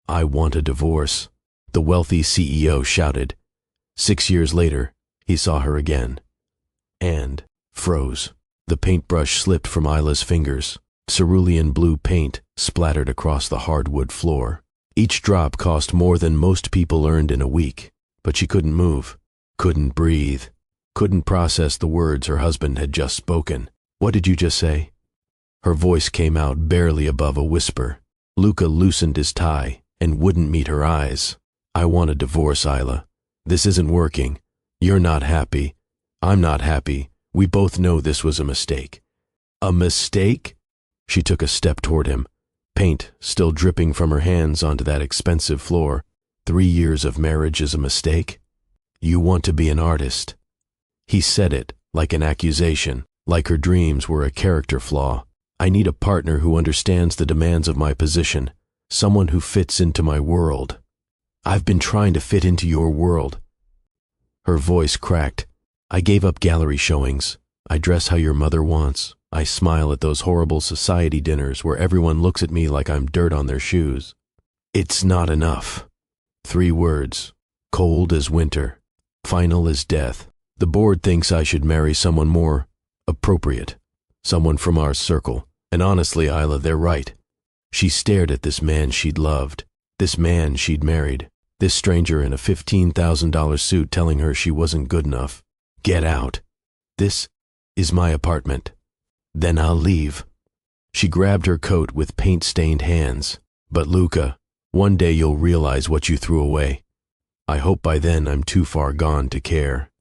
"I want a divorce," the wealthy CEO shouted. 6 years later, he saw her again. And froze. The paintbrush slipped from Isla's fingers. Cerulean blue paint splattered across the hardwood floor. Each drop cost more than most people earned in a week, but she couldn't move, couldn't breathe, couldn't process the words her husband had just spoken. "What did you just say?" Her voice came out barely above a whisper. Luca loosened his tie and wouldn't meet her eyes. "I want a divorce, Isla. This isn't working. You're not happy. I'm not happy. We both know this was a mistake." "A mistake?" She took a step toward him, paint still dripping from her hands onto that expensive floor. 3 years of marriage is a mistake? "You want to be an artist." He said it like an accusation, like her dreams were a character flaw. "I need a partner who understands the demands of my position, someone who fits into my world." "I've been trying to fit into your world." Her voice cracked. "I gave up gallery showings. I dress how your mother wants. I smile at those horrible society dinners where everyone looks at me like I'm dirt on their shoes." "It's not enough." 3 words. Cold as winter. Final as death. "The board thinks I should marry someone more appropriate. Someone from our circle. And honestly, Isla, they're right." She stared at this man she'd loved, this man she'd married, this stranger in a $15,000 suit telling her she wasn't good enough. "Get out. This is my apartment. Then I'll leave." She grabbed her coat with paint-stained hands. "But Luca, one day you'll realize what you threw away. I hope by then I'm too far gone to care.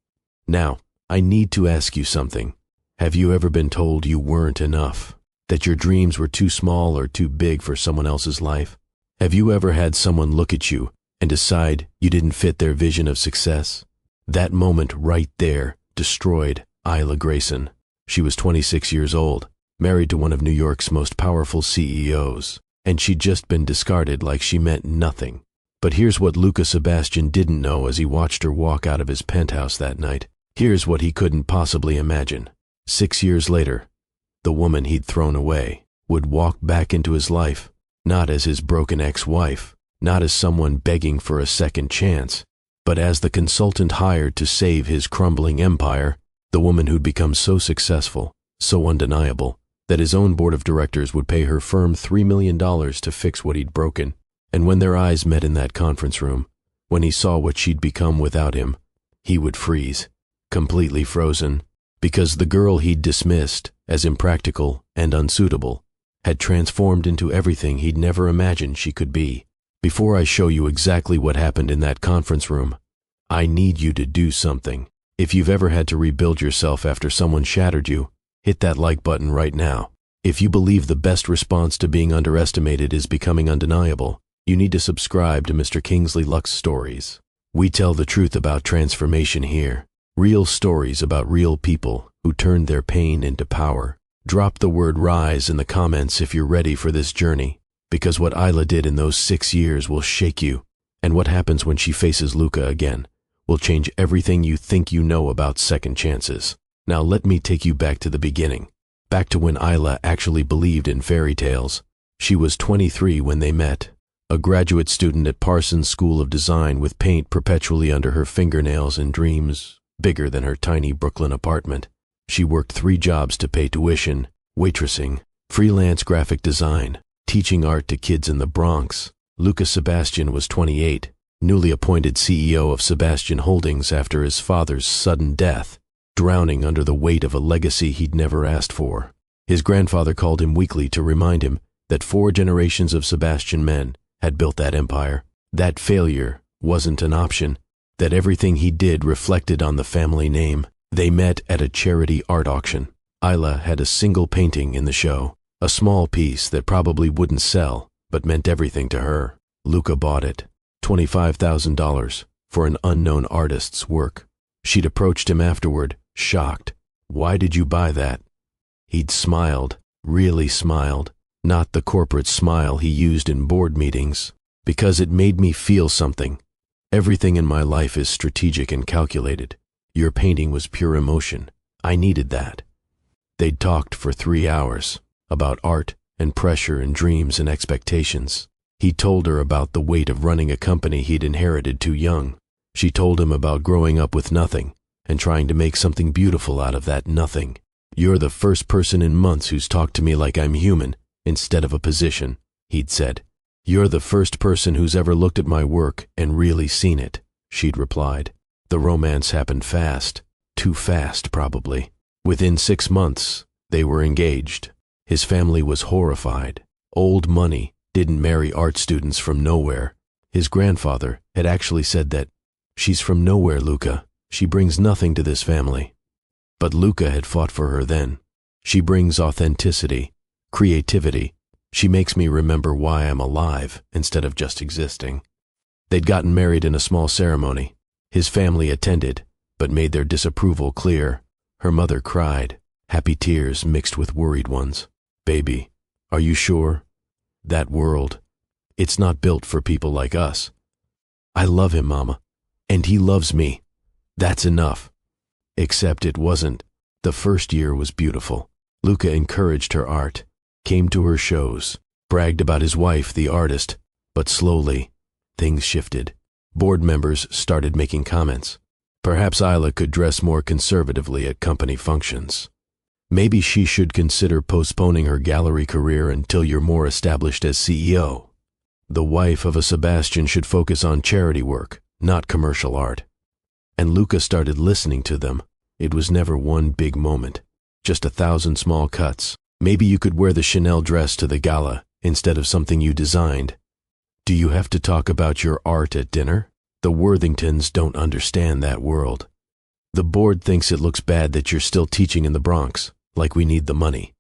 Now, I need to ask you something. Have you ever been told you weren't enough? That your dreams were too small or too big for someone else's life? Have you ever had someone look at you and decide you didn't fit their vision of success?" That moment right there destroyed Isla Grayson. She was 26 years old, married to one of New York's most powerful CEOs, and she'd just been discarded like she meant nothing. But here's what Luca Sebastian didn't know as he watched her walk out of his penthouse that night. Here's what he couldn't possibly imagine. 6 years later, the woman he'd thrown away would walk back into his life, not as his broken ex-wife, not as someone begging for a second chance, but as the consultant hired to save his crumbling empire, the woman who'd become so successful, so undeniable, that his own board of directors would pay her firm $3 million to fix what he'd broken. And when their eyes met in that conference room, when he saw what she'd become without him, he would freeze, completely frozen, because the girl he'd dismissed as impractical and unsuitable had transformed into everything he'd never imagined she could be. Before I show you exactly what happened in that conference room, I need you to do something. If you've ever had to rebuild yourself after someone shattered you, hit that like button right now. If you believe the best response to being underestimated is becoming undeniable, you need to subscribe to Mr. Kingsley Luck's Stories. We tell the truth about transformation here. Real stories about real people who turned their pain into power. Drop the word RISE in the comments if you're ready for this journey, because what Isla did in those 6 years will shake you, and what happens when she faces Luca again will change everything you think you know about second chances. Now let me take you back to the beginning, back to when Isla actually believed in fairy tales. She was 23 when they met, a graduate student at Parsons School of Design with paint perpetually under her fingernails and dreams bigger than her tiny Brooklyn apartment. She worked 3 jobs to pay tuition: waitressing, freelance graphic design, teaching art to kids in the Bronx. Luca Sebastian was 28, newly appointed CEO of Sebastian Holdings after his father's sudden death, drowning under the weight of a legacy he'd never asked for. His grandfather called him weekly to remind him that 4 generations of Sebastian men had built that empire, that failure wasn't an option, that everything he did reflected on the family name. They met at a charity art auction. Isla had a single painting in the show, a small piece that probably wouldn't sell, but meant everything to her. Luca bought it, $25,000 for an unknown artist's work. She'd approached him afterward, shocked. "Why did you buy that?" He'd smiled, really smiled, not the corporate smile he used in board meetings. "Because it made me feel something. Everything in my life is strategic and calculated. Your painting was pure emotion. I needed that." They'd talked for 3 hours about art and pressure and dreams and expectations. He told her about the weight of running a company he'd inherited too young. She told him about growing up with nothing and trying to make something beautiful out of that nothing. "You're the first person in months who's talked to me like I'm human instead of a position," he'd said. "You're the first person who's ever looked at my work and really seen it," she'd replied. The romance happened fast. Too fast, probably. Within 6 months, they were engaged. His family was horrified. Old money didn't marry art students from nowhere. His grandfather had actually said that, "She's from nowhere, Luca. She brings nothing to this family." But Luca had fought for her then. "She brings authenticity, creativity. She makes me remember why I'm alive instead of just existing." They'd gotten married in a small ceremony. His family attended, but made their disapproval clear. Her mother cried, happy tears mixed with worried ones. "Baby, are you sure? That world, it's not built for people like us." "I love him, Mama, and he loves me. That's enough." Except it wasn't. The first year was beautiful. Luca encouraged her art, came to her shows, bragged about his wife, the artist, but slowly, things shifted. Board members started making comments. Perhaps Isla could dress more conservatively at company functions. Maybe she should consider postponing her gallery career until you're more established as CEO. The wife of a Sebastian should focus on charity work, not commercial art. And Luca started listening to them. It was never one big moment, just 1,000 small cuts. Maybe you could wear the Chanel dress to the gala instead of something you designed. "Do you have to talk about your art at dinner? The Worthingtons don't understand that world. The board thinks it looks bad that you're still teaching in the Bronx, like we need the money."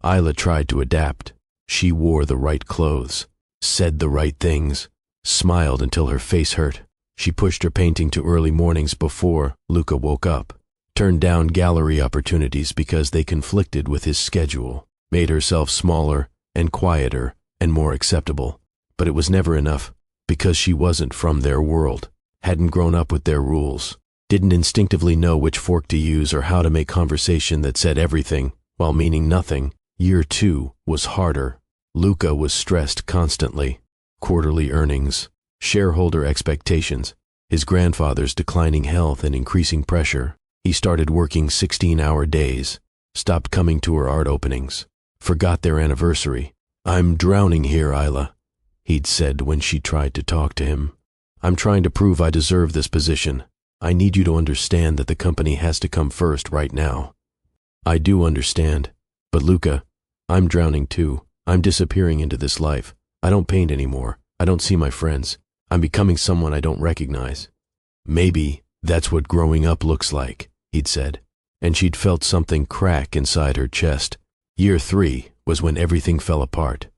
Isla tried to adapt. She wore the right clothes, said the right things, smiled until her face hurt. She pushed her painting to early mornings before Luca woke up, turned down gallery opportunities because they conflicted with his schedule, made herself smaller and quieter and more acceptable. But it was never enough, because she wasn't from their world, hadn't grown up with their rules, didn't instinctively know which fork to use or how to make conversation that said everything while meaning nothing. Year 2 was harder. Luca was stressed constantly. Quarterly earnings, shareholder expectations, his grandfather's declining health and increasing pressure. He started working 16-hour days, stopped coming to her art openings, forgot their anniversary. "I'm drowning here, Isla," he'd said when she tried to talk to him. "I'm trying to prove I deserve this position. I need you to understand that the company has to come first right now." "I do understand. But Luca, I'm drowning too. I'm disappearing into this life. I don't paint anymore. I don't see my friends. I'm becoming someone I don't recognize." "Maybe that's what growing up looks like," he'd said, and she'd felt something crack inside her chest. Year 3 was when everything fell apart.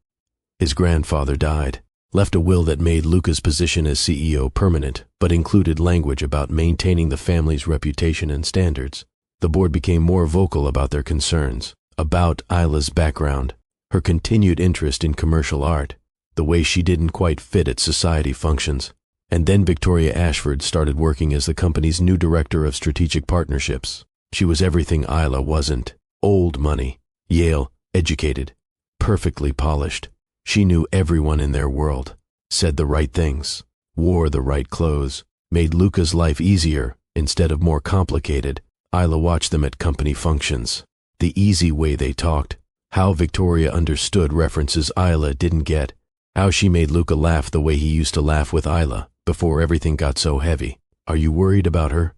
His grandfather died, left a will that made Luca's position as CEO permanent, but included language about maintaining the family's reputation and standards. The board became more vocal about their concerns, about Isla's background, her continued interest in commercial art, the way she didn't quite fit at society functions. And then Victoria Ashford started working as the company's new director of strategic partnerships. She was everything Isla wasn't. Old money, Yale, educated, perfectly polished. She knew everyone in their world, said the right things, wore the right clothes, made Luca's life easier instead of more complicated. Isla watched them at company functions. The easy way they talked, how Victoria understood references Isla didn't get, how she made Luca laugh the way he used to laugh with Isla before everything got so heavy. "Are you worried about her?"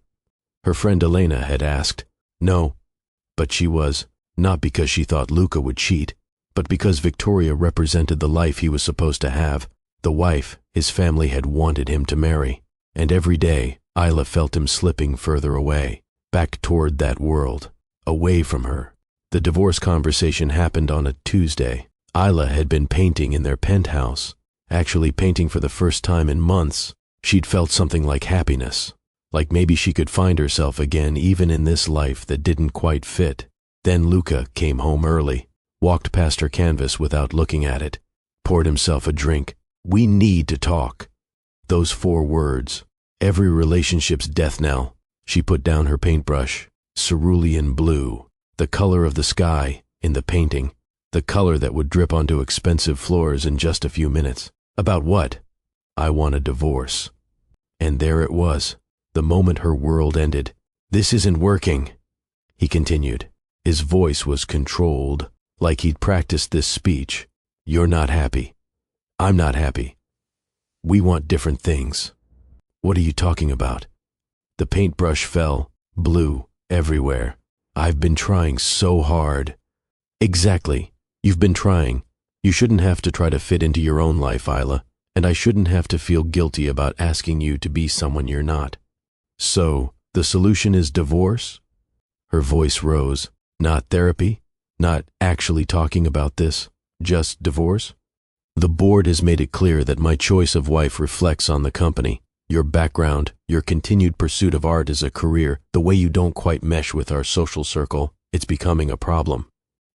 her friend Elena had asked. No, but she was, not because she thought Luca would cheat, but because Victoria represented the life he was supposed to have, the wife his family had wanted him to marry. And every day, Isla felt him slipping further away, back toward that world, away from her. The divorce conversation happened on a Tuesday. Isla had been painting in their penthouse, actually painting for the first time in months. She'd felt something like happiness, like maybe she could find herself again even in this life that didn't quite fit. Then Luca came home early, walked past her canvas without looking at it, poured himself a drink. "We need to talk." Those 4 words, every relationship's death knell. She put down her paintbrush, cerulean blue, the color of the sky in the painting, the color that would drip onto expensive floors in just a few minutes. About what? I want a divorce. And there it was, the moment her world ended. This isn't working, he continued. His voice was controlled, like he'd practiced this speech. You're not happy. I'm not happy. We want different things. What are you talking about? The paintbrush fell, blue, everywhere. I've been trying so hard. Exactly. You've been trying. You shouldn't have to try to fit into your own life, Isla, and I shouldn't have to feel guilty about asking you to be someone you're not. So, the solution is divorce? Her voice rose. Not therapy? Not actually talking about this? Just divorce? The board has made it clear that my choice of wife reflects on the company, your background, your continued pursuit of art as a career, the way you don't quite mesh with our social circle. It's becoming a problem.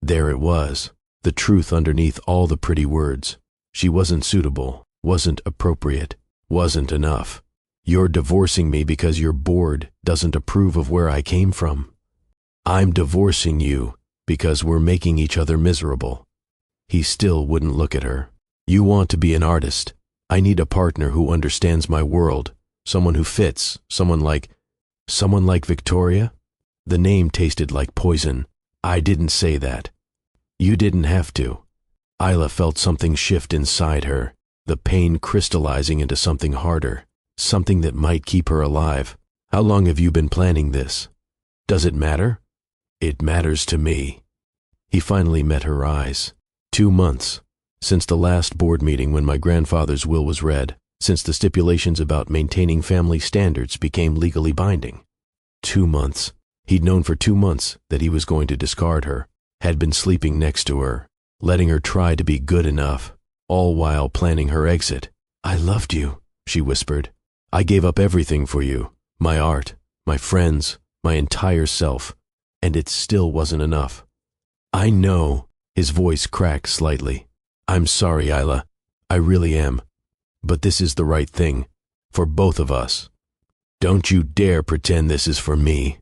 There it was, the truth underneath all the pretty words. She wasn't suitable, wasn't appropriate, wasn't enough. You're divorcing me because your board doesn't approve of where I came from. I'm divorcing you because we're making each other miserable. He still wouldn't look at her. You want to be an artist. I need a partner who understands my world, someone who fits, someone like Victoria? The name tasted like poison. I didn't say that. You didn't have to. Isla felt something shift inside her, the pain crystallizing into something harder, something that might keep her alive. How long have you been planning this? Does it matter? It matters to me. He finally met her eyes. 2 months. Since the last board meeting when my grandfather's will was read, since the stipulations about maintaining family standards became legally binding. 2 months. He'd known for 2 months that he was going to discard her, had been sleeping next to her, letting her try to be good enough, all while planning her exit. I loved you, she whispered. I gave up everything for you, my art, my friends, my entire self, and it still wasn't enough. I know, his voice cracked slightly. I'm sorry, Isla. I really am. But this is the right thing, for both of us. Don't you dare pretend this is for me.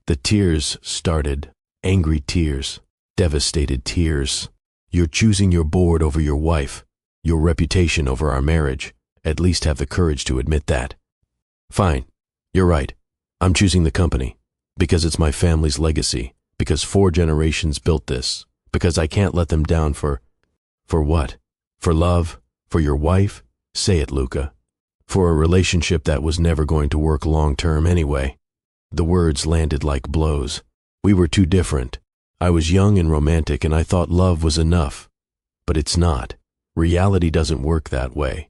The tears started, angry tears, devastated tears. You're choosing your board over your wife, your reputation over our marriage. At least have the courage to admit that. Fine, you're right. I'm choosing the company, because it's my family's legacy, because 4 generations built this, because I can't let them down for what? For love? For your wife? Say it, Luca. For a relationship that was never going to work long-term anyway. The words landed like blows. We were too different. I was young and romantic and I thought love was enough. But it's not. Reality doesn't work that way.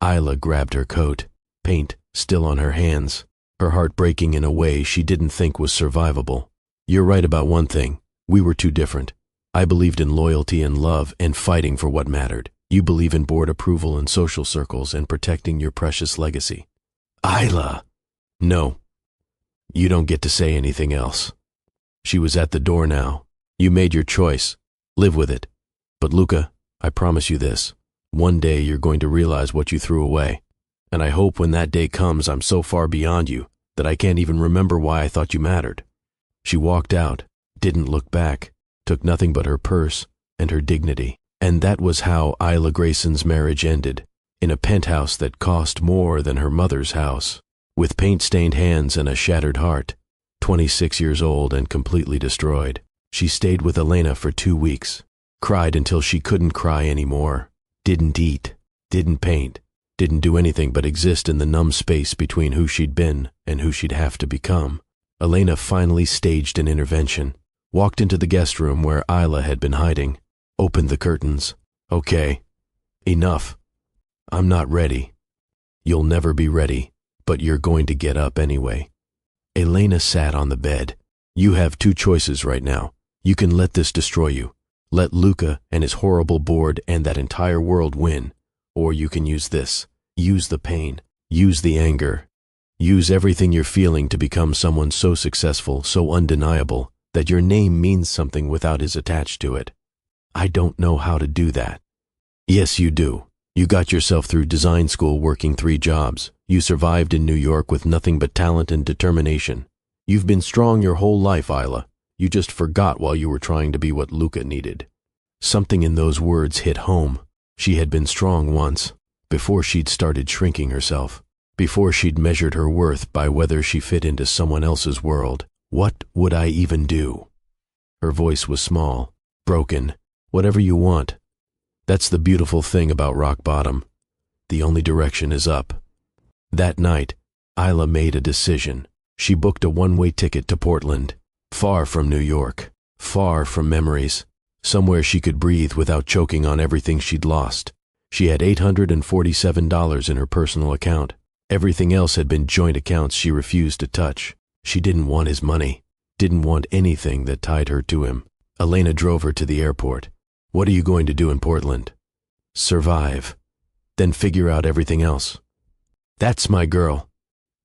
Isla grabbed her coat, paint still on her hands, her heart breaking in a way she didn't think was survivable. You're right about one thing. We were too different. I believed in loyalty and love and fighting for what mattered. You believe in board approval and social circles and protecting your precious legacy. Isla! No. You don't get to say anything else. She was at the door now. You made your choice. Live with it. But Luca, I promise you this. One day you're going to realize what you threw away. And I hope when that day comes I'm so far beyond you that I can't even remember why I thought you mattered. She walked out, didn't look back, took nothing but her purse and her dignity. And that was how Isla Grayson's marriage ended, in a penthouse that cost more than her mother's house, with paint-stained hands and a shattered heart. 26 years old and completely destroyed. She stayed with Elena for 2 weeks, cried until she couldn't cry anymore, didn't eat, didn't paint, didn't do anything but exist in the numb space between who she'd been and who she'd have to become. Elena finally staged an intervention, walked into the guest room where Isla had been hiding, opened the curtains. Okay, enough. I'm not ready. You'll never be ready, but you're going to get up anyway. Elena sat on the bed. You have 2 choices right now. You can let this destroy you. Let Luca and his horrible board and that entire world win. Or you can use this. Use the pain. Use the anger. Use everything you're feeling to become someone so successful, so undeniable, that your name means something without his attached to it. I don't know how to do that. Yes, you do. You got yourself through design school working 3 jobs. You survived in New York with nothing but talent and determination. You've been strong your whole life, Isla. You just forgot while you were trying to be what Luca needed. Something in those words hit home. She had been strong once, before she'd started shrinking herself, before she'd measured her worth by whether she fit into someone else's world. What would I even do? Her voice was small, broken. Whatever you want. That's the beautiful thing about rock bottom. The only direction is up. That night, Isla made a decision. She booked a one-way ticket to Portland, far from New York, far from memories, somewhere she could breathe without choking on everything she'd lost. She had $847 in her personal account. Everything else had been joint accounts she refused to touch. She didn't want his money, didn't want anything that tied her to him. Elena drove her to the airport. What are you going to do in Portland? Survive. Then figure out everything else. That's my girl.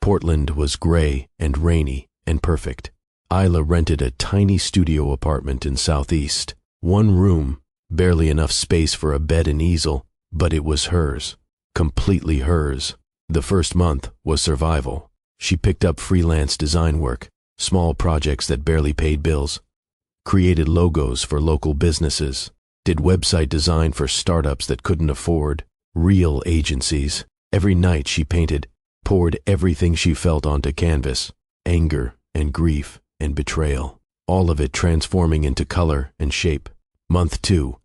Portland was gray and rainy and perfect. Isla rented a tiny studio apartment in Southeast. One room, barely enough space for a bed and easel, but it was hers. Completely hers. The first month was survival. She picked up freelance design work, small projects that barely paid bills, created logos for local businesses, did website design for startups that couldn't afford, real agencies. Every night she painted, poured everything she felt onto canvas, anger and grief and betrayal, all of it transforming into color and shape. Month 2.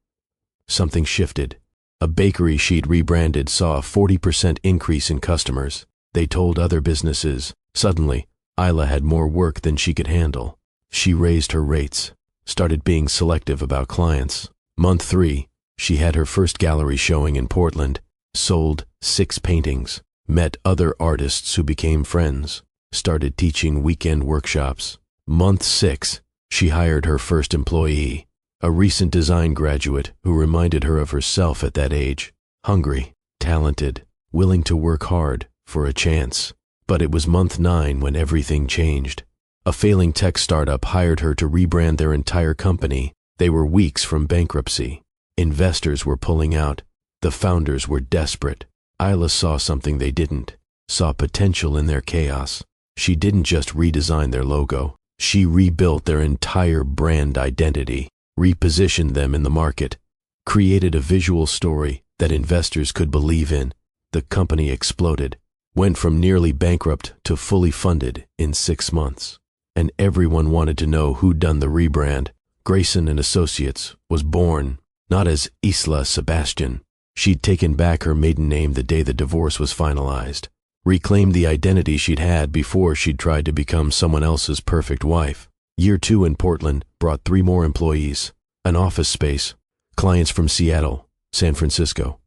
Something shifted. A bakery she'd rebranded saw a 40% increase in customers. They told other businesses. Suddenly, Isla had more work than she could handle. She raised her rates, started being selective about clients. Month 3, she had her first gallery showing in Portland, sold 6 paintings, met other artists who became friends, started teaching weekend workshops. Month 6, she hired her first employee, a recent design graduate who reminded her of herself at that age, hungry, talented, willing to work hard for a chance. But it was month 9 when everything changed. A failing tech startup hired her to rebrand their entire company. They were weeks from bankruptcy. Investors were pulling out. The founders were desperate. Isla saw something they didn't, saw potential in their chaos. She didn't just redesign their logo. She rebuilt their entire brand identity, repositioned them in the market, created a visual story that investors could believe in. The company exploded, went from nearly bankrupt to fully funded in 6 months. And everyone wanted to know who'd done the rebrand. Grayson and Associates was born, not as Isla Sebastian. She'd taken back her maiden name the day the divorce was finalized, reclaimed the identity she'd had before she'd tried to become someone else's perfect wife. Year 2 in Portland brought 3 more employees, an office space, clients from Seattle, San Francisco,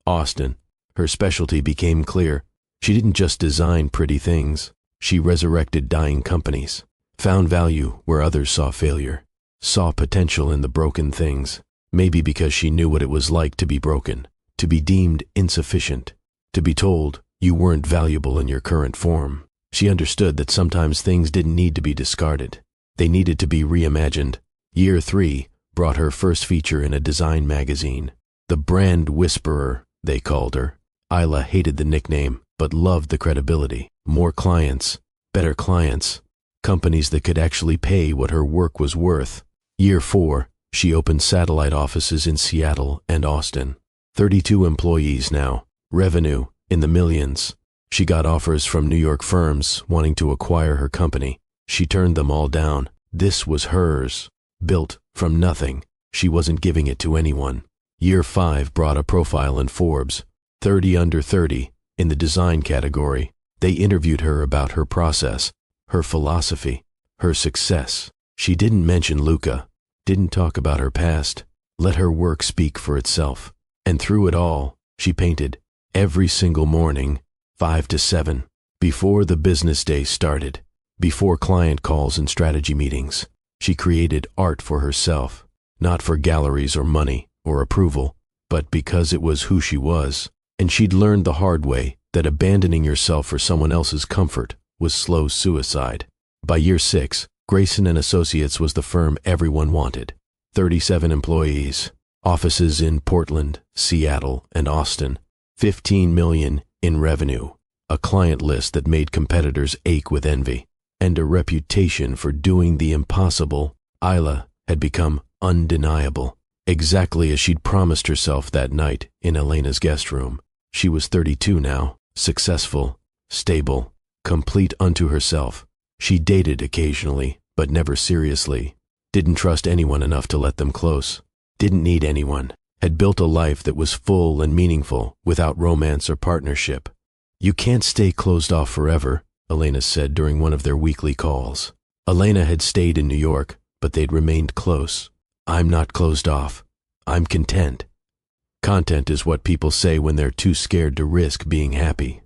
Austin. Her specialty became clear. She didn't just design pretty things. She resurrected dying companies, found value where others saw failure, saw potential in the broken things, maybe because she knew what it was like to be broken, to be deemed insufficient, to be told you weren't valuable in your current form. She understood that sometimes things didn't need to be discarded. They needed to be reimagined. Year 3 brought her first feature in a design magazine. The brand whisperer, they called her. Isla hated the nickname, but loved the credibility. More clients, better clients, companies that could actually pay what her work was worth. Year 4, she opened satellite offices in Seattle and Austin. 32 employees now, revenue in the millions. She got offers from New York firms wanting to acquire her company. She turned them all down. This was hers, built from nothing. She wasn't giving it to anyone. Year 5 brought a profile in Forbes, 30 under 30, in the design category. They interviewed her about her process, her philosophy, her success. She didn't mention Luca, didn't talk about her past, let her work speak for itself. And through it all, she painted every single morning, 5 to 7, before the business day started, before client calls and strategy meetings. She created art for herself, not for galleries or money or approval, but because it was who she was. And she'd learned the hard way that abandoning yourself for someone else's comfort was slow suicide. By year 6, Grayson and Associates was the firm everyone wanted. 37 employees, offices in Portland, Seattle, and Austin, 15 million in revenue, a client list that made competitors ache with envy, and a reputation for doing the impossible. Isla had become undeniable, exactly as she'd promised herself that night in Elena's guest room. She was 32 now, successful, stable, complete unto herself. She dated occasionally, but never seriously. Didn't trust anyone enough to let them close. Didn't need anyone. Had built a life that was full and meaningful without romance or partnership. You can't stay closed off forever, Elena said during one of their weekly calls. Elena had stayed in New York, but they'd remained close. I'm not closed off. I'm content. Content is what people say when they're too scared to risk being happy.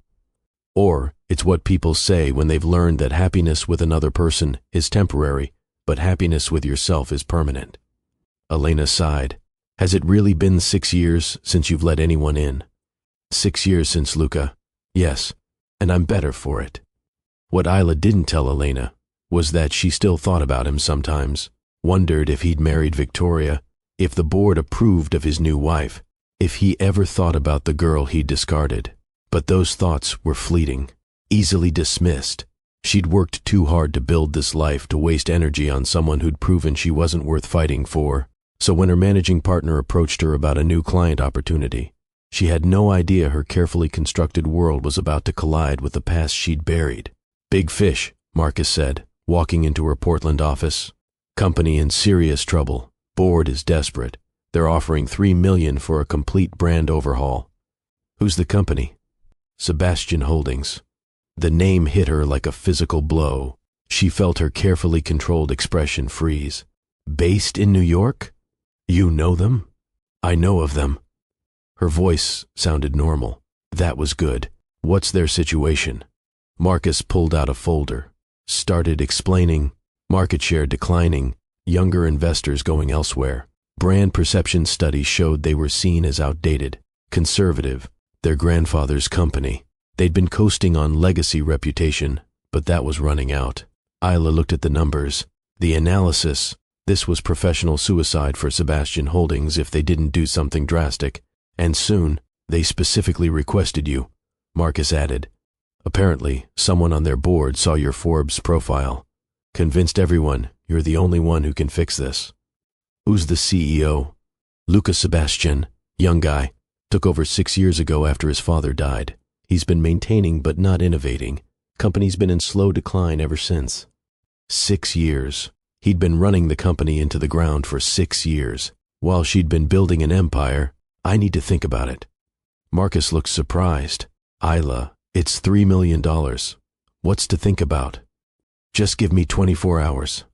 Or it's what people say when they've learned that happiness with another person is temporary, but happiness with yourself is permanent. Elena sighed. Has it really been 6 years since you've let anyone in? 6 years since Luca. Yes, and I'm better for it. What Isla didn't tell Elena was that she still thought about him sometimes, wondered if he'd married Victoria, if the board approved of his new wife, if he ever thought about the girl he'd discarded. But those thoughts were fleeting, easily dismissed. She'd worked too hard to build this life to waste energy on someone who'd proven she wasn't worth fighting for. So when her managing partner approached her about a new client opportunity, she had no idea her carefully constructed world was about to collide with the past she'd buried. Big fish, Marcus said, walking into her Portland office. Company in serious trouble. Board is desperate. They're offering $3 million for a complete brand overhaul. Who's the company? Sebastian Holdings. The name hit her like a physical blow. She felt her carefully controlled expression freeze. Based in New York? You know them? I know of them. Her voice sounded normal. That was good. What's their situation? Marcus pulled out a folder, started explaining. Market share declining, younger investors going elsewhere. Brand perception studies showed they were seen as outdated, conservative, their grandfather's company. They'd been coasting on legacy reputation, but that was running out. Isla looked at the numbers. The analysis. This was professional suicide for Sebastian Holdings if they didn't do something drastic. And soon, they specifically requested you, Marcus added. Apparently, someone on their board saw your Forbes profile. Convinced everyone you're the only one who can fix this. Who's the CEO? Luca Sebastian, young guy, took over 6 years ago after his father died. He's been maintaining but not innovating. Company's been in slow decline ever since. 6 years. He'd been running the company into the ground for 6 years. While she'd been building an empire, I need to think about it. Marcus looked surprised. Isla, it's $3 million. What's to think about? Just give me 24 hours.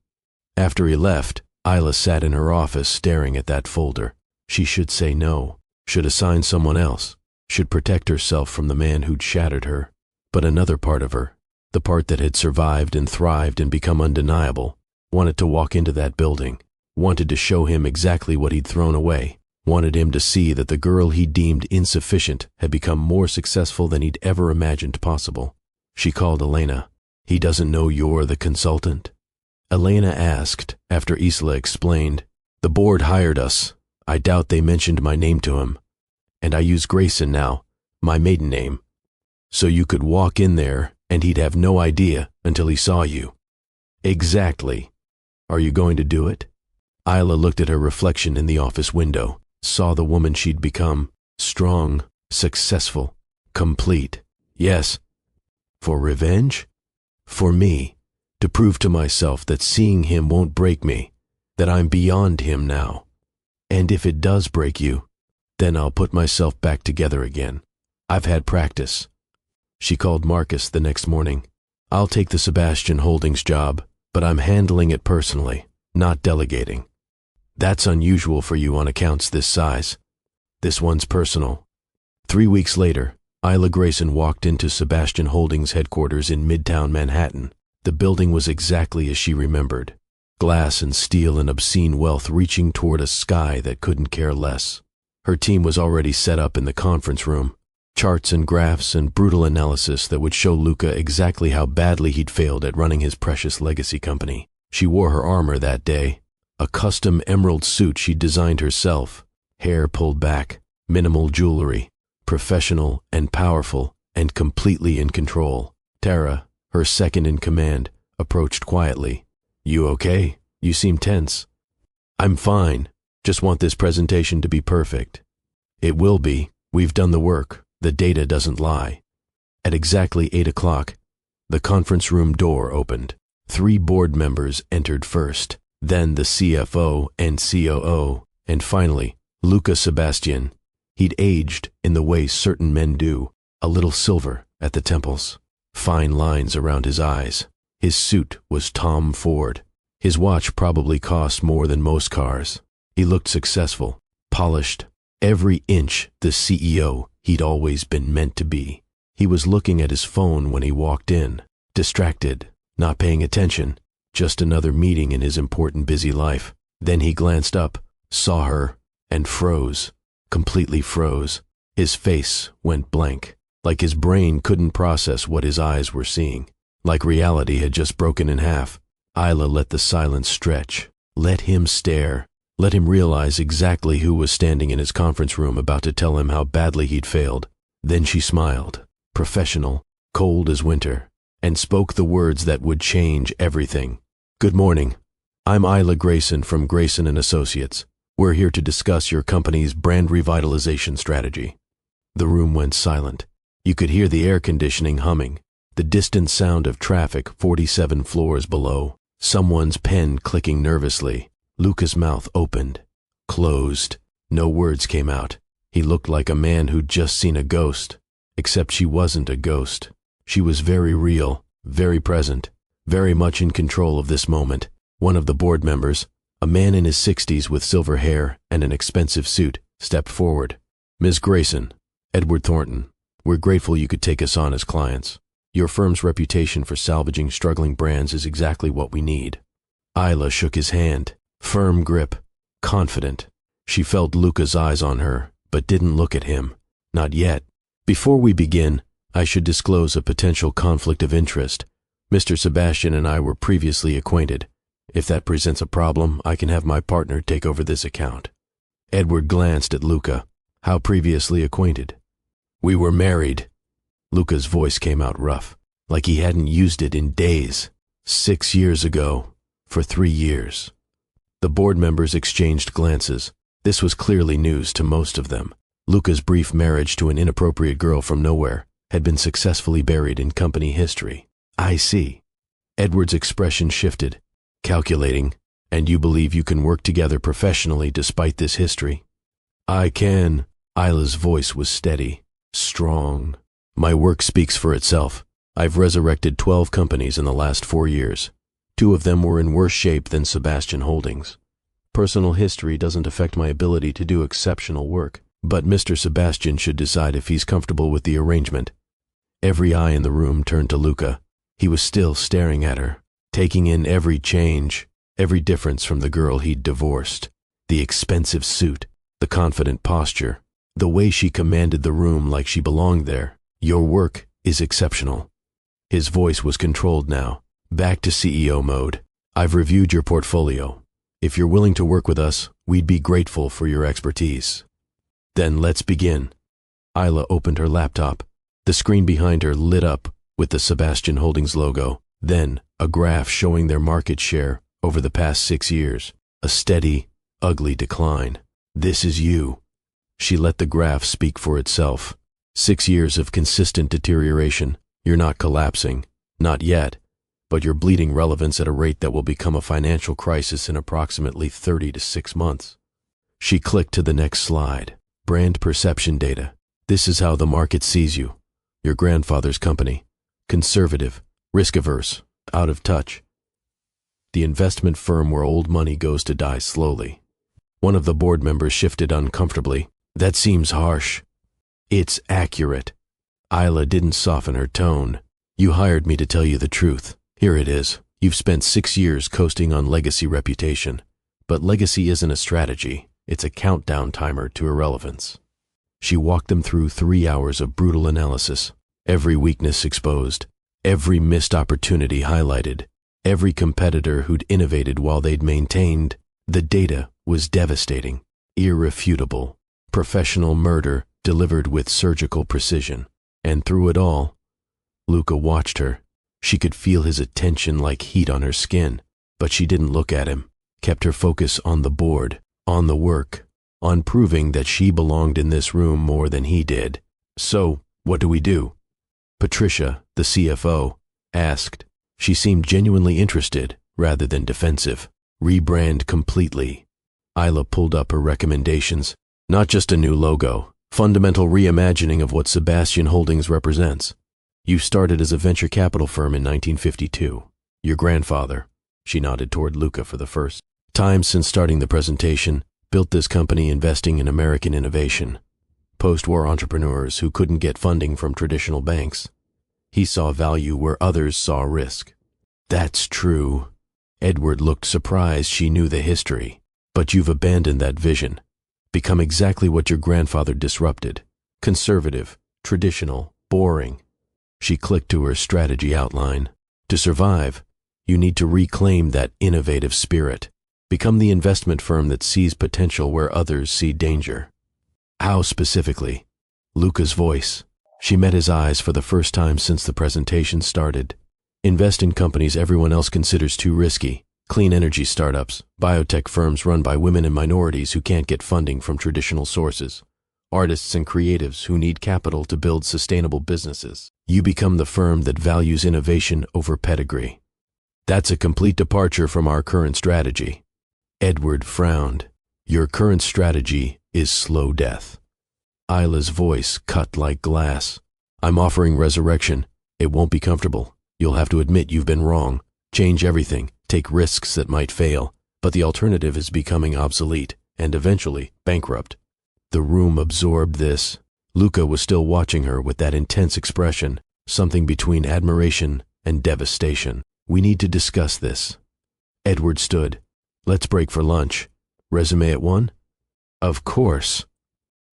After he left, Isla sat in her office staring at that folder. She should say no, should assign someone else, should protect herself from the man who'd shattered her. But another part of her, the part that had survived and thrived and become undeniable, wanted to walk into that building, wanted to show him exactly what he'd thrown away, wanted him to see that the girl he deemed insufficient had become more successful than he'd ever imagined possible. She called Elena. He doesn't know you're the consultant? Elena asked, after Isla explained. The board hired us. I doubt they mentioned my name to him. And I use Grayson now, my maiden name. So you could walk in there and he'd have no idea until he saw you. Exactly. Are you going to do it? Isla looked at her reflection in the office window, saw the woman she'd become, strong, successful, complete. Yes. For revenge? For me. To prove to myself that seeing him won't break me, that I'm beyond him now. And if it does break you, then I'll put myself back together again. I've had practice. She called Marcus the next morning. I'll take the Sebastian Holdings job, but I'm handling it personally, not delegating. That's unusual for you on accounts this size. This one's personal. 3 weeks later, Isla Grayson walked into Sebastian Holdings headquarters in Midtown Manhattan. The building was exactly as she remembered. Glass and steel and obscene wealth reaching toward a sky that couldn't care less. Her team was already set up in the conference room. Charts and graphs and brutal analysis that would show Luca exactly how badly he'd failed at running his precious legacy company. She wore her armor that day. A custom emerald suit she'd designed herself. Hair pulled back. Minimal jewelry. Professional and powerful and completely in control. Tara, her second in command, approached quietly. You okay? You seem tense. I'm fine. Just want this presentation to be perfect. It will be. We've done the work. The data doesn't lie. At exactly 8 o'clock, the conference room door opened. 3 board members entered first, then the CFO and COO, and finally, Luca Sebastian. He'd aged in the way certain men do, a little silver at the temples, fine lines around his eyes. His suit was Tom Ford. His watch probably cost more than most cars. He looked successful, polished, every inch the CEO he'd always been meant to be. He was looking at his phone when he walked in, distracted, not paying attention, just another meeting in his important busy life. Then he glanced up, saw her, and froze, completely froze. His face went blank, like his brain couldn't process what his eyes were seeing, like reality had just broken in half. Isla let the silence stretch, let him stare, let him realize exactly who was standing in his conference room about to tell him how badly he'd failed. Then she smiled, professional, cold as winter, and spoke the words that would change everything. "Good morning. I'm Isla Grayson from Grayson & Associates. We're here to discuss your company's brand revitalization strategy." The room went silent. You could hear the air conditioning humming, the distant sound of traffic 47 floors below, someone's pen clicking nervously. Luca's mouth opened, closed. No words came out. He looked like a man who'd just seen a ghost, except she wasn't a ghost. She was very real, very present, very much in control of this moment. One of the board members, a man in his 60s with silver hair and an expensive suit, stepped forward. "Ms. Grayson, Edward Thornton, we're grateful you could take us on as clients. Your firm's reputation for salvaging struggling brands is exactly what we need." Isla shook his hand, firm grip, confident. She felt Luca's eyes on her, but didn't look at him. Not yet. "Before we begin, I should disclose a potential conflict of interest. Mr. Sebastian and I were previously acquainted. If that presents a problem, I can have my partner take over this account." Edward glanced at Luca. "How previously acquainted?" "We were married." Luca's voice came out rough, like he hadn't used it in days. 6 years ago, for 3 years. The board members exchanged glances. This was clearly news to most of them. Luca's brief marriage to an inappropriate girl from nowhere had been successfully buried in company history. "I see." Edward's expression shifted. "Calculating, and you believe you can work together professionally despite this history?" "I can." Isla's voice was steady, strong. "My work speaks for itself. I've resurrected 12 companies in the last 4 years. 2 of them were in worse shape than Sebastian Holdings. Personal history doesn't affect my ability to do exceptional work, but Mr. Sebastian should decide if he's comfortable with the arrangement." Every eye in the room turned to Luca. He was still staring at her, taking in every change, every difference from the girl he'd divorced. The expensive suit, the confident posture, the way she commanded the room like she belonged there. "Your work is exceptional." His voice was controlled now, back to CEO mode. "I've reviewed your portfolio. If you're willing to work with us, we'd be grateful for your expertise." "Then let's begin." Isla opened her laptop. The screen behind her lit up with the Sebastian Holdings logo, then a graph showing their market share over the past 6 years, a steady, ugly decline. "This is you." She let the graph speak for itself. 6 years of consistent deterioration. You're not collapsing, not yet, but you're bleeding relevance at a rate that will become a financial crisis in approximately 30 to 6 months. She clicked to the next slide. Brand perception data. This is how the market sees you. Your grandfather's company. Conservative, risk-averse, out of touch. The investment firm where old money goes to die slowly. One of the board members shifted uncomfortably. "That seems harsh." "It's accurate." Isla didn't soften her tone. "You hired me to tell you the truth. Here it is. You've spent 6 years coasting on legacy reputation. But legacy isn't a strategy. It's a countdown timer to irrelevance." She walked them through 3 hours of brutal analysis. Every weakness exposed. Every missed opportunity highlighted. Every competitor who'd innovated while they'd maintained. The data was devastating. Irrefutable. Professional murder delivered with surgical precision. And through it all, Luca watched her. She could feel his attention like heat on her skin, but she didn't look at him, kept her focus on the board, on the work, on proving that she belonged in this room more than he did. So, what do we do? Patricia, the CFO, asked. She seemed genuinely interested, rather than defensive. Rebrand completely. Isla pulled up her recommendations. Not just a new logo, fundamental reimagining of what Sebastian Holdings represents. You started as a venture capital firm in 1952. Your grandfather, she nodded toward Luca for the first time since starting the presentation, built this company investing in American innovation. Post-war entrepreneurs who couldn't get funding from traditional banks. He saw value where others saw risk. That's true. Edward looked surprised she knew the history. But you've abandoned that vision. Become exactly what your grandfather disrupted. Conservative, traditional, boring. She clicked to her strategy outline. To survive, you need to reclaim that innovative spirit. Become the investment firm that sees potential where others see danger. How specifically? Luca's voice. She met his eyes for the first time since the presentation started. Invest in companies everyone else considers too risky. Clean energy startups, biotech firms run by women and minorities who can't get funding from traditional sources. Artists and creatives who need capital to build sustainable businesses. You become the firm that values innovation over pedigree. That's a complete departure from our current strategy. Edward frowned. Your current strategy is slow death. Isla's voice cut like glass. I'm offering resurrection. It won't be comfortable. You'll have to admit you've been wrong. Change everything. Take risks that might fail. But the alternative is becoming obsolete and eventually bankrupt. The room absorbed this. Luca was still watching her with that intense expression, something between admiration and devastation. We need to discuss this. Edward stood. Let's break for lunch. Resume at 1? Of course.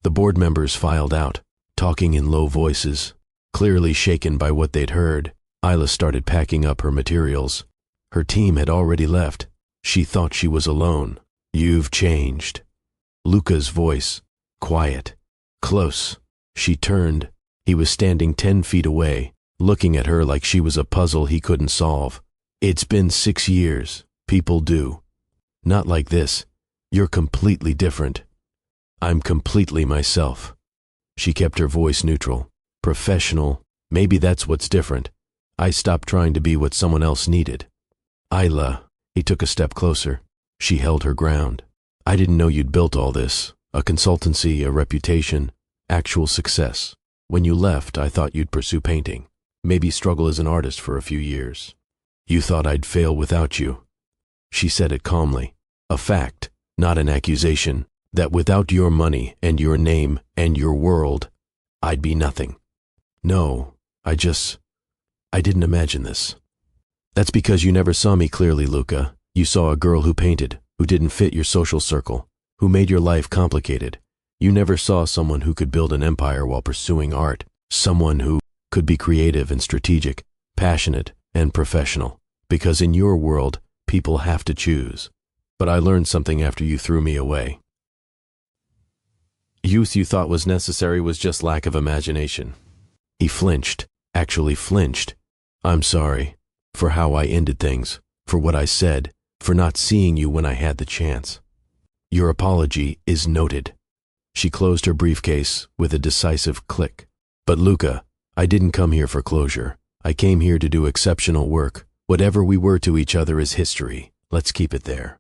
The board members filed out, talking in low voices. Clearly shaken by what they'd heard, Isla started packing up her materials. Her team had already left. She thought she was alone. You've changed. Luca's voice, quiet, close. She turned. He was standing 10 feet away, looking at her like she was a puzzle he couldn't solve. It's been 6 years. People do. Not like this. You're completely different. I'm completely myself. She kept her voice neutral. Professional. Maybe that's what's different. I stopped trying to be what someone else needed. Isla. He took a step closer. She held her ground. I didn't know you'd built all this. A consultancy, a reputation, actual success. When you left, I thought you'd pursue painting. Maybe struggle as an artist for a few years. You thought I'd fail without you. She said it calmly. A fact, not an accusation, that without your money and your name and your world, I'd be nothing. No, I didn't imagine this. That's because you never saw me clearly, Luca. You saw a girl who painted, who didn't fit your social circle, who made your life complicated. You never saw someone who could build an empire while pursuing art, someone who could be creative and strategic, passionate and professional, because in your world, people have to choose. But I learned something after you threw me away. Youth you thought was necessary was just lack of imagination. He flinched, actually flinched. I'm sorry, for how I ended things, for what I said, for not seeing you when I had the chance. Your apology is noted. She closed her briefcase with a decisive click. But Luca, I didn't come here for closure. I came here to do exceptional work. Whatever we were to each other is history. Let's keep it there.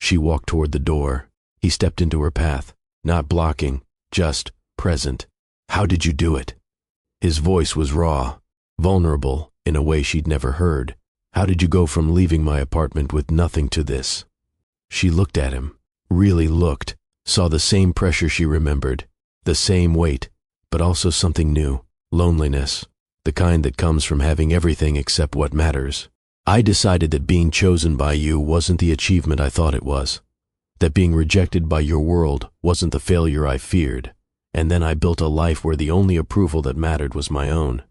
She walked toward the door. He stepped into her path, not blocking, just present. How did you do it? His voice was raw, vulnerable in a way she'd never heard. How did you go from leaving my apartment with nothing to this? She looked at him, really looked, saw the same pressure she remembered, the same weight, but also something new, loneliness, the kind that comes from having everything except what matters. I decided that being chosen by you wasn't the achievement I thought it was, that being rejected by your world wasn't the failure I feared, and then I built a life where the only approval that mattered was my own.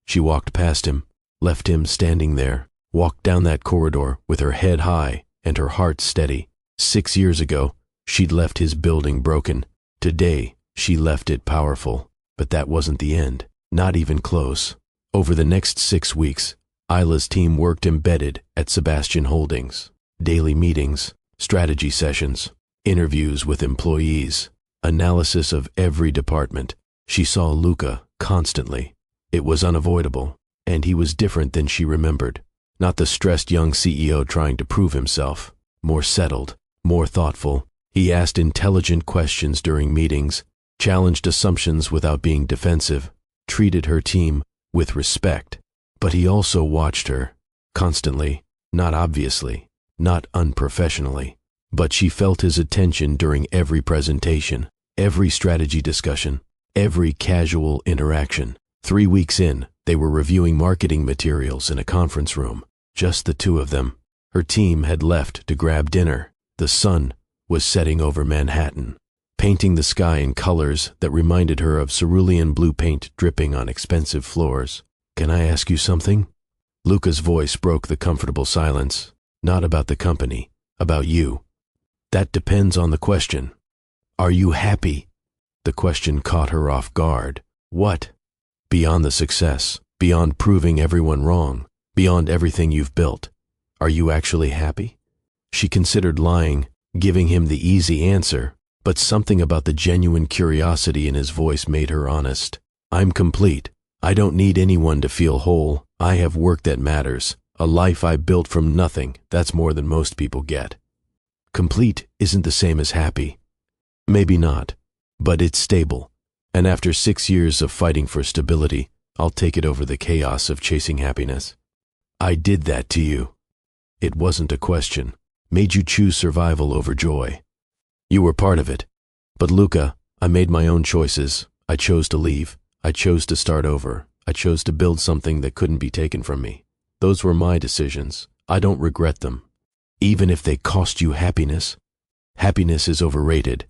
She walked past him, left him standing there, walked down that corridor with her head high and her heart steady. 6 years ago, she'd left his building broken. Today, she left it powerful. But that wasn't the end, not even close. Over the next 6 weeks, Isla's team worked embedded at Sebastian Holdings. Daily meetings, strategy sessions, interviews with employees, analysis of every department. She saw Luca constantly. It was unavoidable, and he was different than she remembered. Not the stressed young CEO trying to prove himself. More settled, more thoughtful. He asked intelligent questions during meetings, challenged assumptions without being defensive, treated her team with respect. But he also watched her, constantly, not obviously, not unprofessionally. But she felt his attention during every presentation, every strategy discussion, every casual interaction. 3 weeks in, they were reviewing marketing materials in a conference room, just the two of them. Her team had left to grab dinner. The sun was setting over Manhattan, painting the sky in colors that reminded her of cerulean blue paint dripping on expensive floors. "Can I ask you something?" Luca's voice broke the comfortable silence. "Not about the company, about you." "That depends on the question. Are you happy?" The question caught her off guard. "What?" "Beyond the success, beyond proving everyone wrong, beyond everything you've built, are you actually happy?" She considered lying, giving him the easy answer, but something about the genuine curiosity in his voice made her honest. "I'm complete. I don't need anyone to feel whole. I have work that matters, a life I built from nothing. That's more than most people get." Complete isn't the same as happy. Maybe not, but it's stable. And after 6 years of fighting for stability, I'll take it over the chaos of chasing happiness. "I did that to you." It wasn't a question. Made you choose survival over joy. You were part of it. But Luca, I made my own choices. I chose to leave. I chose to start over. I chose to build something that couldn't be taken from me. Those were my decisions. I don't regret them. Even if they cost you happiness. Happiness is overrated.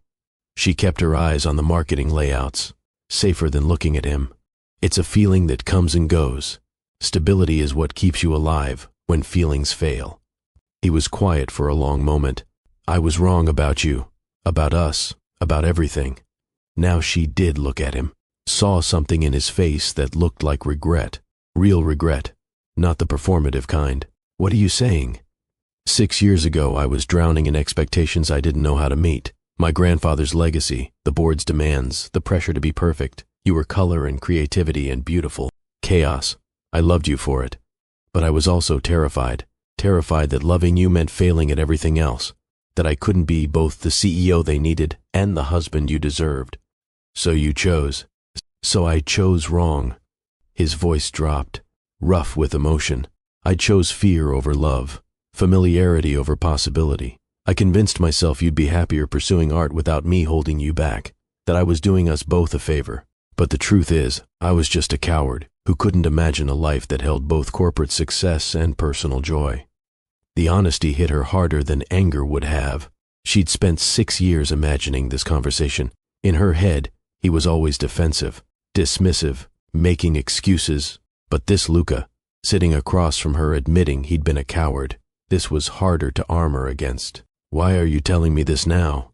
She kept her eyes on the marketing layouts, safer than looking at him. It's a feeling that comes and goes. Stability is what keeps you alive when feelings fail. He was quiet for a long moment. "I was wrong about you, about us, about everything." Now she did look at him, saw something in his face that looked like regret, real regret, not the performative kind. "What are you saying?" 6 years ago, I was drowning in expectations I didn't know how to meet. My grandfather's legacy, the board's demands, the pressure to be perfect. You were color and creativity and beautiful. Chaos. I loved you for it. But I was also terrified. Terrified that loving you meant failing at everything else. That I couldn't be both the CEO they needed and the husband you deserved. So you chose. So I chose wrong. His voice dropped, rough with emotion. I chose fear over love. Familiarity over possibility. I convinced myself you'd be happier pursuing art without me holding you back, that I was doing us both a favor. But the truth is, I was just a coward who couldn't imagine a life that held both corporate success and personal joy. The honesty hit her harder than anger would have. She'd spent 6 years imagining this conversation. In her head, he was always defensive, dismissive, making excuses. But this Luca, sitting across from her admitting he'd been a coward, this was harder to armor against. "Why are you telling me this now?"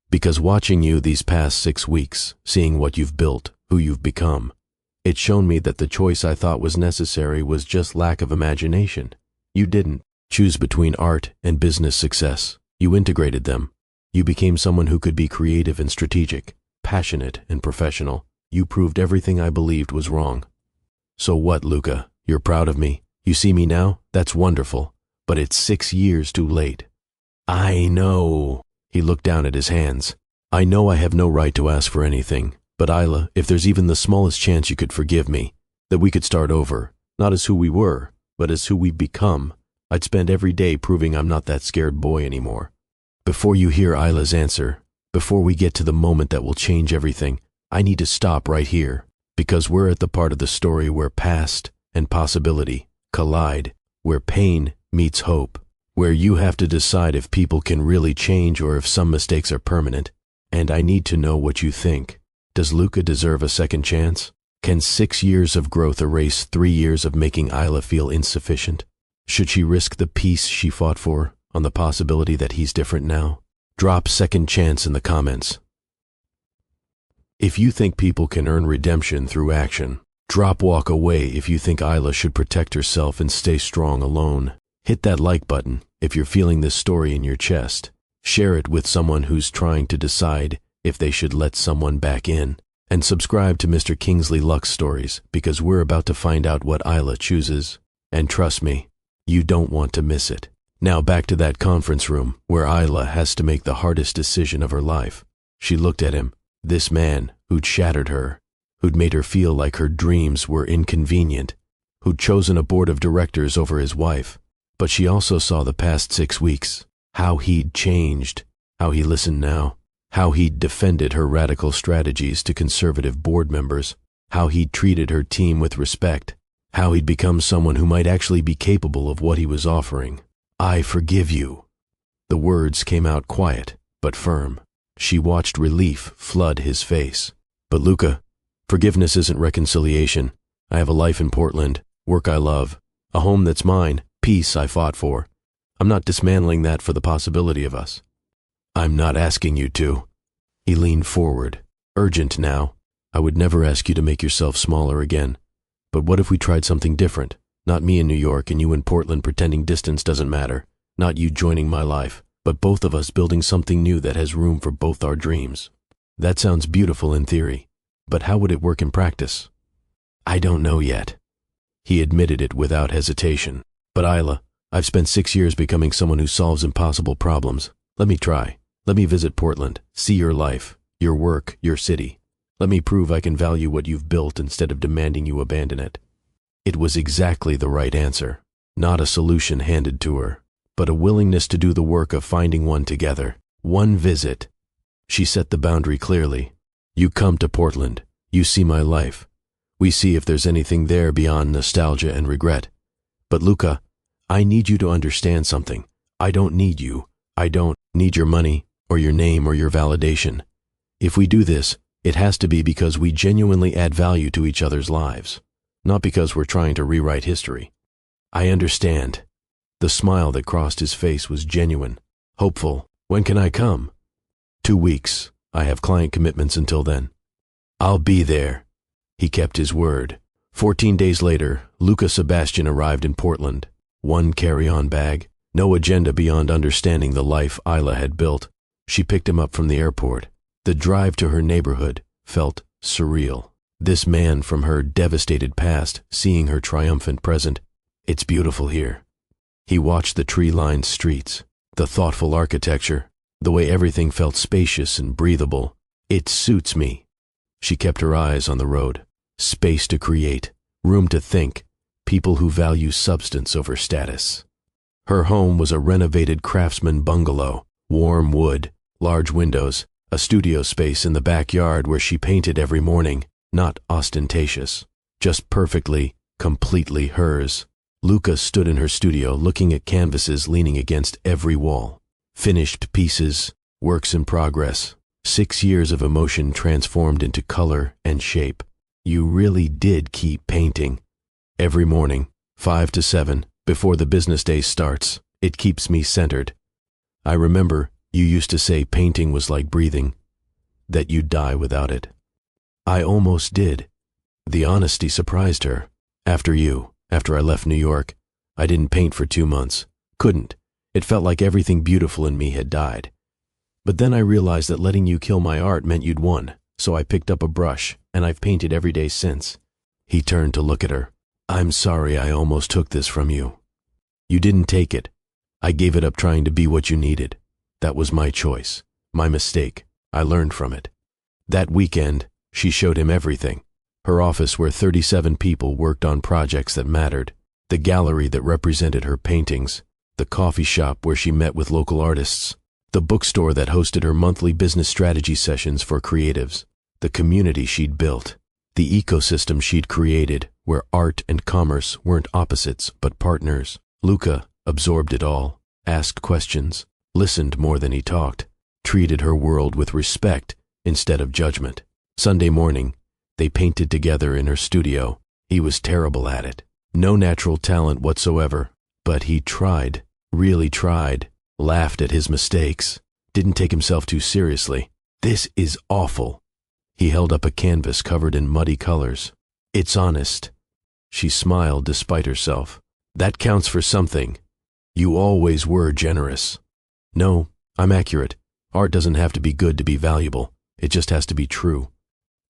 "Because watching you these past 6 weeks, seeing what you've built, who you've become, it's shown me that the choice I thought was necessary was just lack of imagination. You didn't choose between art and business success. You integrated them. You became someone who could be creative and strategic, passionate and professional. You proved everything I believed was wrong." "So what, Luca? You're proud of me? You see me now? That's wonderful. But it's 6 years too late." "I know." He looked down at his hands. "I know I have no right to ask for anything. But Isla, if there's even the smallest chance you could forgive me, that we could start over, not as who we were, but as who we've become, I'd spend every day proving I'm not that scared boy anymore." Before you hear Isla's answer, before we get to the moment that will change everything, I need to stop right here, because we're at the part of the story where past and possibility collide, where pain meets hope, where you have to decide if people can really change or if some mistakes are permanent. And I need to know what you think. Does Luca deserve a second chance? Can 6 years of growth erase 3 years of making Isla feel insufficient? Should she risk the peace she fought for on the possibility that he's different now? Drop second chance in the comments. If you think people can earn redemption through action, drop walk away if you think Isla should protect herself and stay strong alone. Hit that like button if you're feeling this story in your chest. Share it with someone who's trying to decide if they should let someone back in. And subscribe to Mr. Kingsley Luck's stories, because we're about to find out what Isla chooses. And trust me, you don't want to miss it. Now back to that conference room where Isla has to make the hardest decision of her life. She looked at him, this man who'd shattered her, who'd made her feel like her dreams were inconvenient, who'd chosen a board of directors over his wife. But she also saw the past 6 weeks, how he'd changed, how he listened now, how he'd defended her radical strategies to conservative board members, how he'd treated her team with respect, how he'd become someone who might actually be capable of what he was offering. I forgive you. The words came out quiet, but firm. She watched relief flood his face. But Luca, forgiveness isn't reconciliation. I have a life in Portland, work I love, a home that's mine, peace I fought for. I'm not dismantling that for the possibility of us. I'm not asking you to. He leaned forward, urgent now. I would never ask you to make yourself smaller again. But what if we tried something different? Not me in New York and you in Portland pretending distance doesn't matter. Not you joining my life, but both of us building something new that has room for both our dreams. That sounds beautiful in theory, but how would it work in practice? I don't know yet. He admitted it without hesitation. But Isla, I've spent 6 years becoming someone who solves impossible problems. Let me try. Let me visit Portland, see your life, your work, your city. Let me prove I can value what you've built instead of demanding you abandon it. It was exactly the right answer. Not a solution handed to her, but a willingness to do the work of finding one together. One visit. She set the boundary clearly. You come to Portland. You see my life. We see if there's anything there beyond nostalgia and regret. But Luca, I need you to understand something. I don't need you. I don't need your money or your name or your validation. If we do this, it has to be because we genuinely add value to each other's lives, not because we're trying to rewrite history. I understand. The smile that crossed his face was genuine, hopeful. When can I come? 2 weeks. I have client commitments until then. I'll be there. He kept his word. 14 days later, Luca Sebastian arrived in Portland. One carry-on bag, no agenda beyond understanding the life Isla had built. She picked him up from the airport. The drive to her neighborhood felt surreal. This man from her devastated past, seeing her triumphant present. It's beautiful here. He watched the tree-lined streets, the thoughtful architecture, the way everything felt spacious and breathable. It suits me. She kept her eyes on the road. Space to create, room to think, people who value substance over status. Her home was a renovated craftsman bungalow, warm wood, large windows, a studio space in the backyard where she painted every morning, not ostentatious, just perfectly, completely hers. Luca stood in her studio looking at canvases leaning against every wall. Finished pieces, works in progress, 6 years of emotion transformed into color and shape. You really did keep painting. Every morning, 5 to 7, before the business day starts, it keeps me centered. I remember you used to say painting was like breathing, that you'd die without it. I almost did. The honesty surprised her. After I left New York, I didn't paint for 2 months. Couldn't. It felt like everything beautiful in me had died. But then I realized that letting you kill my art meant you'd won, so I picked up a brush, and I've painted every day since. He turned to look at her. I'm sorry I almost took this from you. You didn't take it. I gave it up trying to be what you needed. That was my choice, my mistake. I learned from it. That weekend, she showed him everything. Her office where 37 people worked on projects that mattered, the gallery that represented her paintings, the coffee shop where she met with local artists, the bookstore that hosted her monthly business strategy sessions for creatives, the community she'd built, the ecosystem she'd created where art and commerce weren't opposites but partners. Luca absorbed it all, asked questions, listened more than he talked, treated her world with respect instead of judgment. Sunday morning, they painted together in her studio. He was terrible at it. No natural talent whatsoever, but he tried, really tried, laughed at his mistakes, didn't take himself too seriously. This is awful. He held up a canvas covered in muddy colors. It's honest. She smiled despite herself. That counts for something. You always were generous. No, I'm accurate. Art doesn't have to be good to be valuable. It just has to be true.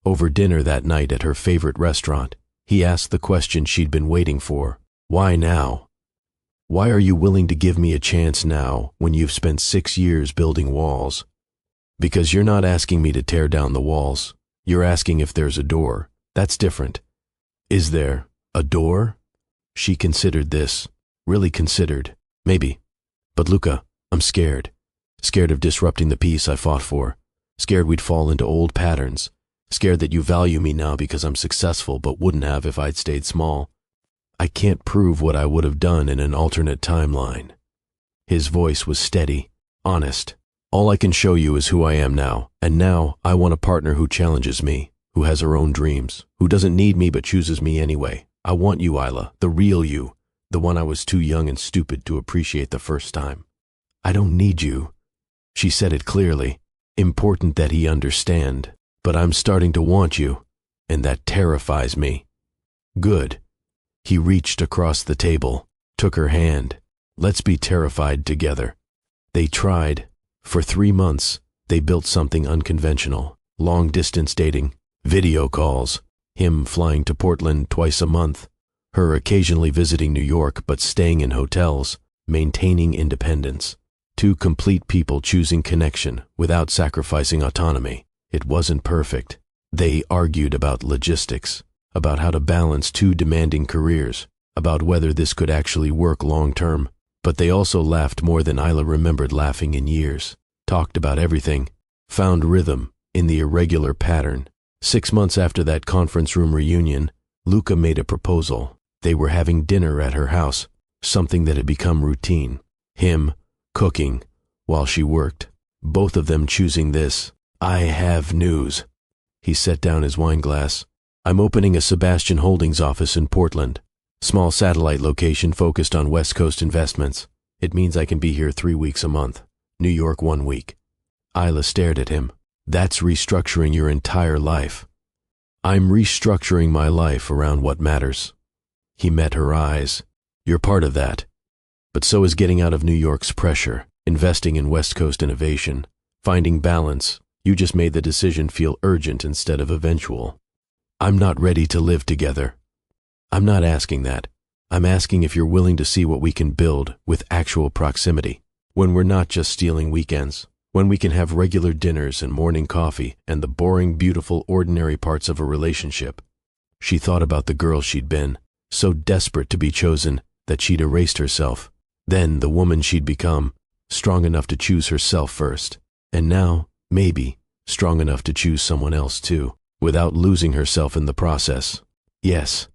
Over dinner that night at her favorite restaurant, he asked the question she'd been waiting for. Why now? Why are you willing to give me a chance now when you've spent 6 years building walls? Because you're not asking me to tear down the walls. You're asking if there's a door. That's different. Is there a door? She considered this. Really considered. Maybe. But Luca, I'm scared. Scared of disrupting the peace I fought for. Scared we'd fall into old patterns. Scared that you value me now because I'm successful but wouldn't have if I'd stayed small. I can't prove what I would have done in an alternate timeline. His voice was steady, honest. All I can show you is who I am now, and now I want a partner who challenges me, who has her own dreams, who doesn't need me but chooses me anyway. I want you, Isla, the real you, the one I was too young and stupid to appreciate the first time. I don't need you. She said it clearly. Important that he understand. But I'm starting to want you, and that terrifies me. Good. He reached across the table, took her hand. Let's be terrified together. They tried. For 3 months, they built something unconventional. Long-distance dating, video calls, him flying to Portland twice a month, her occasionally visiting New York but staying in hotels, maintaining independence. 2 complete people choosing connection without sacrificing autonomy. It wasn't perfect. They argued about logistics, about how to balance 2 demanding careers, about whether this could actually work long-term. But they also laughed more than Isla remembered laughing in years, talked about everything, found rhythm in the irregular pattern. 6 months after that conference room reunion, Luca made a proposal. They were having dinner at her house, something that had become routine. Him cooking while she worked, both of them choosing this. I have news. He set down his wine glass. I'm opening a Sebastian Holdings office in Portland. Small satellite location focused on West Coast investments. It means I can be here 3 weeks a month. New York 1 week. Isla stared at him. That's restructuring your entire life. I'm restructuring my life around what matters. He met her eyes. You're part of that. But so is getting out of New York's pressure, investing in West Coast innovation, finding balance. You just made the decision feel urgent instead of eventual. I'm not ready to live together. I'm not asking that. I'm asking if you're willing to see what we can build with actual proximity, when we're not just stealing weekends, when we can have regular dinners and morning coffee and the boring, beautiful, ordinary parts of a relationship. She thought about the girl she'd been, so desperate to be chosen that she'd erased herself. Then the woman she'd become, strong enough to choose herself first. And now, maybe, strong enough to choose someone else too, without losing herself in the process. Yes.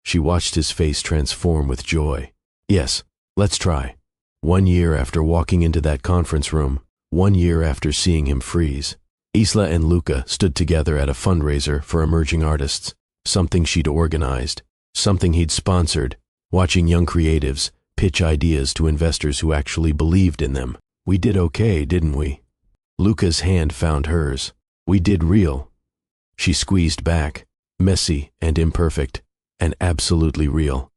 She watched his face transform with joy. Yes, let's try. 1 year after walking into that conference room, 1 year after seeing him freeze, Isla and Luca stood together at a fundraiser for emerging artists, something she'd organized, something he'd sponsored, watching young creatives pitch ideas to investors who actually believed in them. We did okay, didn't we? Luca's hand found hers. We did real. She squeezed back, messy and imperfect, and absolutely real.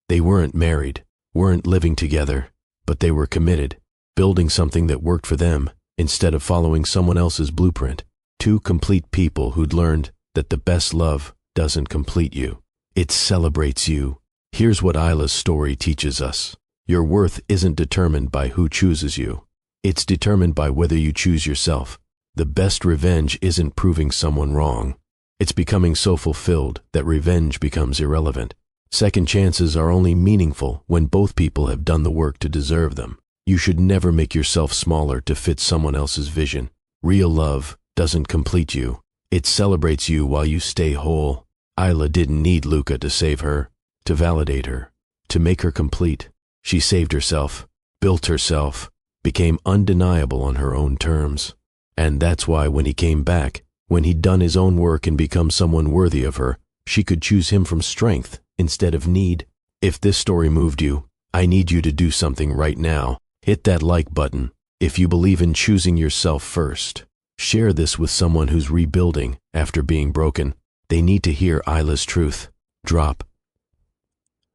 They weren't married, weren't living together, but they were committed, building something that worked for them instead of following someone else's blueprint. 2 complete people who'd learned that the best love doesn't complete you. It celebrates you. Here's what Isla's story teaches us. Your worth isn't determined by who chooses you. It's determined by whether you choose yourself. The best revenge isn't proving someone wrong. It's becoming so fulfilled that revenge becomes irrelevant. Second chances are only meaningful when both people have done the work to deserve them. You should never make yourself smaller to fit someone else's vision. Real love doesn't complete you. It celebrates you while you stay whole. Isla didn't need Luca to save her, to validate her, to make her complete. She saved herself, built herself, became undeniable on her own terms. And that's why when he came back, when he'd done his own work and become someone worthy of her, she could choose him from strength instead of need. If this story moved you, I need you to do something right now. Hit that like button if you believe in choosing yourself first. Share this with someone who's rebuilding after being broken. They need to hear Isla's truth. Drop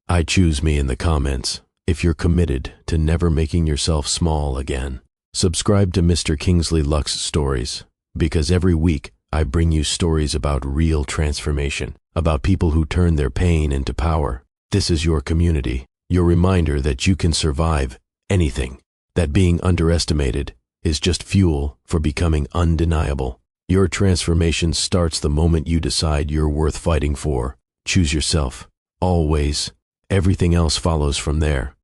I choose me in the comments if you're committed to never making yourself small again. Subscribe to Mr. Kingsley Luck's stories, because every week I bring you stories about real transformation, about people who turn their pain into power. This is your community, your reminder that you can survive anything, that being underestimated is just fuel for becoming undeniable. Your transformation starts the moment you decide you're worth fighting for. Choose yourself. Always. Everything else follows from there.